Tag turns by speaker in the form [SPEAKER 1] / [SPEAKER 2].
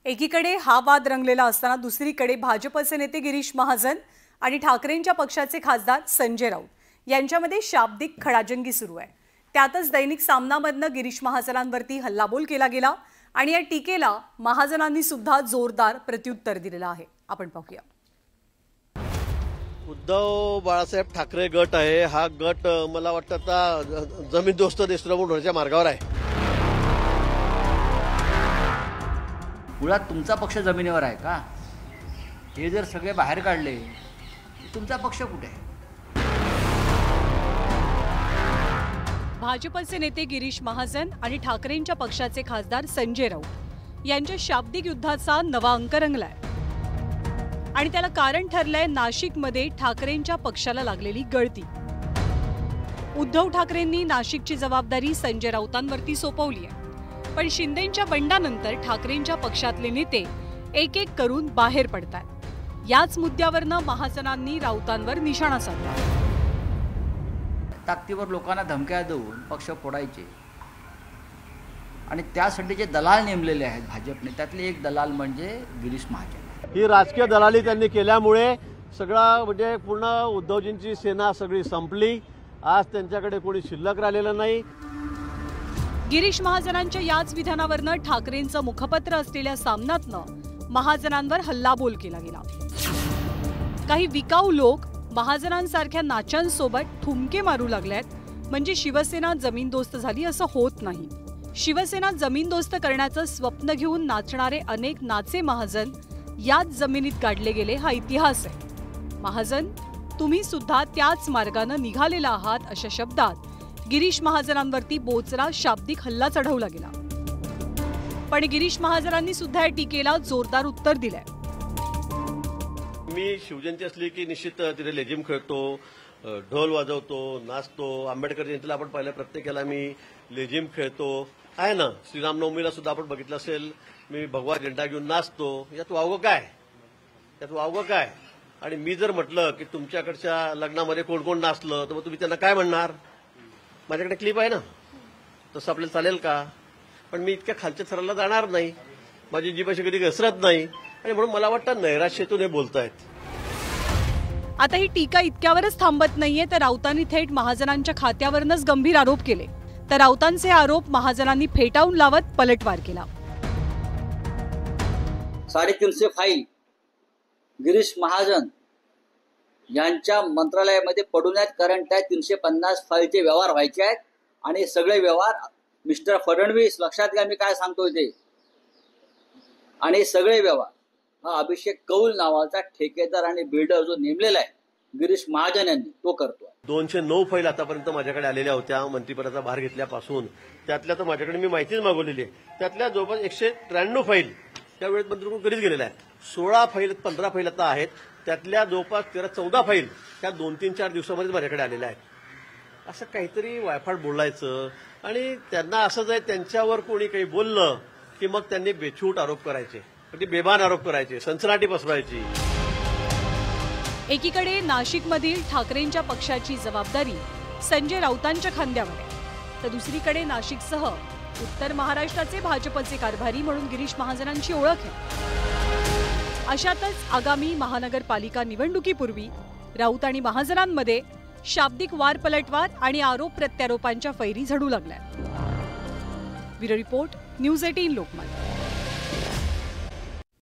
[SPEAKER 1] एकीकडे हा वाद रंगलेला असताना दुसरीकडे भाजपचे नेते गिरीश महाजन आणि ठाकरेंच्या पक्षाचे खासदार संजय राऊत यांच्यामध्ये शाब्दिक खडाजंगी सुरू आहे। त्यातच दैनिक सामनामधनं गिरीश महाजनांवरती हल्लाबोल केला गेला आणि या टीकेला महाजनांनी सुद्धा जोरदार प्रत्युत्तर दिलेलं आहे। आपण पाहूया।
[SPEAKER 2] उद्धव बाळासाहेब ठाकरे गट आहे, हा गट मला वाटतं आता जमीन दोस्त देशद्रोह होण्याच्या मार्गावर आहे।
[SPEAKER 3] मुळात तुमचा पक्ष जमिनीवर आहे का? हे जर सगळे बाहेर काढले तुमचा पक्ष कुठे आहे?
[SPEAKER 1] भाजपचे नेते गिरीश महाजन आणि ठाकरेंच्या पक्षाचे खासदार संजय राऊत यांच्या शाब्दिक युद्धाचा नवा अंक रंगलाय आणि त्याला कारण ठरलंय नाशिकमध्ये ठाकरेंच्या पक्षाला लागलेली गळती। उद्धव ठाकरेंनी नाशिकची जबाबदारी संजय राऊतांवरती सोपवली आहे, पण शिंदेंच्या बंडानंतर ठाकरेंच्या पक्षातले नेते एक एक करून बाहेर पडतात। याच मुद्द्यावरनं महाजनांनी राऊतांवर निशाणा साधला।
[SPEAKER 3] ताकदीवर लोकांना धमक्या देऊन पक्ष फोडायचे आणि त्यासाठी जे दलाल नेमलेले आहेत भाजपने, त्यातले एक दलाल म्हणजे गिरीश महाजन।
[SPEAKER 2] ही राजकीय दलाली त्यांनी केल्यामुळे सगळा म्हणजे पूर्ण उद्धवजींची सेना सगळी संपली। आज त्यांच्याकडे कोणी शिल्लक राहिलेलं नाही।
[SPEAKER 1] गिरीश महाजनांच्या याच विधानावरनं ठाकरेंचं मुखपत्र असलेल्या सामनातनं महाजनांवर हल्लाबोल केला गेला। काही विकाऊ लोक महाजनांसारख्या नाच्यांसोबत ठुमके मारू लागलेत, म्हणजे शिवसेना जमीनदोस्त झाली असं होत नाही। शिवसेना जमीनदोस्त करण्याचं स्वप्न घेऊन नाचणारे अनेक नाचे महाजन याच जमिनीत काढले गेले, हा इतिहास आहे। महाजन, तुम्ही सुद्धा त्याच मार्गानं निघालेला आहात, अशा शब्दात गिरीश महाजनांवरती बोचरा शाब्दिक हल्ला चढवला गेला। पण गिरीश महाजनांनी सुद्धा या टीकेला जोरदार उत्तर दिलंय।
[SPEAKER 2] मी शिवजयंती असली की निश्चित तिथे लेझिम खेळतो, ढोल वाजवतो, नाचतो। आंबेडकर जयंतीला आपण पाहिलं, प्रत्येकाला मी लेझिम खेळतो आहे ना। श्रीरामनवमीला सुद्धा आपण बघितलं असेल, मी भगवा झेंडा घेऊन नाचतो। यात वावगं काय? आणि मी जर म्हटलं की तुमच्याकडच्या लग्नामध्ये कोण कोण नाचलं, तर मग तुम्ही त्यांना काय म्हणणार? माझ्याकडे क्लिप आहे ना, तसं आपल्याला चालेल का? पण मी इतक्या खालच्या थराला जाणार नाही, माझी जीभ अशी कधी घसरत नाही, आणि म्हणून मला वाटतं नैराश्यातून हे बोलतायत।
[SPEAKER 1] आता ही टीका इतक्यावरच थांबत नाहीये, तर राऊतांनी थेट महाजनांच्या खात्यावरच गंभीर आरोप केले। तर राऊतांचे आरोप महाजनांनी फेटाळून लावत पलटवार केला।
[SPEAKER 3] 350 फाईल गिरीश महाजन यांच्या मंत्रालयामध्ये पडून आहेत, कारण त्या 350 फाईलचे व्यवहार व्हायचे आहेत आणि सगळे व्यवहार मिस्टर फडणवीस, लक्षात घ्या मी काय सांगतोय ते, आणि सगळे व्यवहार हा अभिषेक कौल नावाचा ठेकेदार आणि बिल्डर जो नेमलेला आहे गिरीश महाजन यांनी, तो करतो। 209
[SPEAKER 2] फाईल आतापर्यंत माझ्याकडे आलेल्या होत्या मंत्रिपदाचा भार घेतल्यापासून। त्यातल्या तर माझ्याकडे मी माहितीच मागवलेली आहे। त्यातल्या जवळपास 193 फाईल त्यावेळेस मंत्रिकडून कधीच गेलेल्या आहेत। 16 फाईल 15 फाईल आता आहेत, त्यातल्या जवळपास 13-14 फाईल त्या 2-3-4 दिवसामध्ये माझ्याकडे आलेल्या आहेत। असं काहीतरी वायफाट बोलायचं आणि त्यांना असंच आहे, त्यांच्यावर कोणी काही बोललं की मग त्यांनी बेछूट आरोप करायचे, म्हणजे बेभान आरोप करायचे, सनसनाटी पसरवायची।
[SPEAKER 1] एकीकडे नाशिकमधील ठाकरेंच्या पक्षाची जबाबदारी संजय राऊतांच्या खांद्यावर आहे, तर दुसरीकडे नाशिकसह उत्तर महाराष्ट्राचे भाजपचे कारभारी म्हणून गिरीश महाजनांची ओळख आहे। अशातच आगामी महानगरपालिका निवडणुकीपूर्वी राऊत आणि महाजनांमध्ये शाब्दिक वार पलटवार आणि आरोप प्रत्यारोपांच्या फैरी झडू लागल्या। Bureau report, news 18 Lokmat.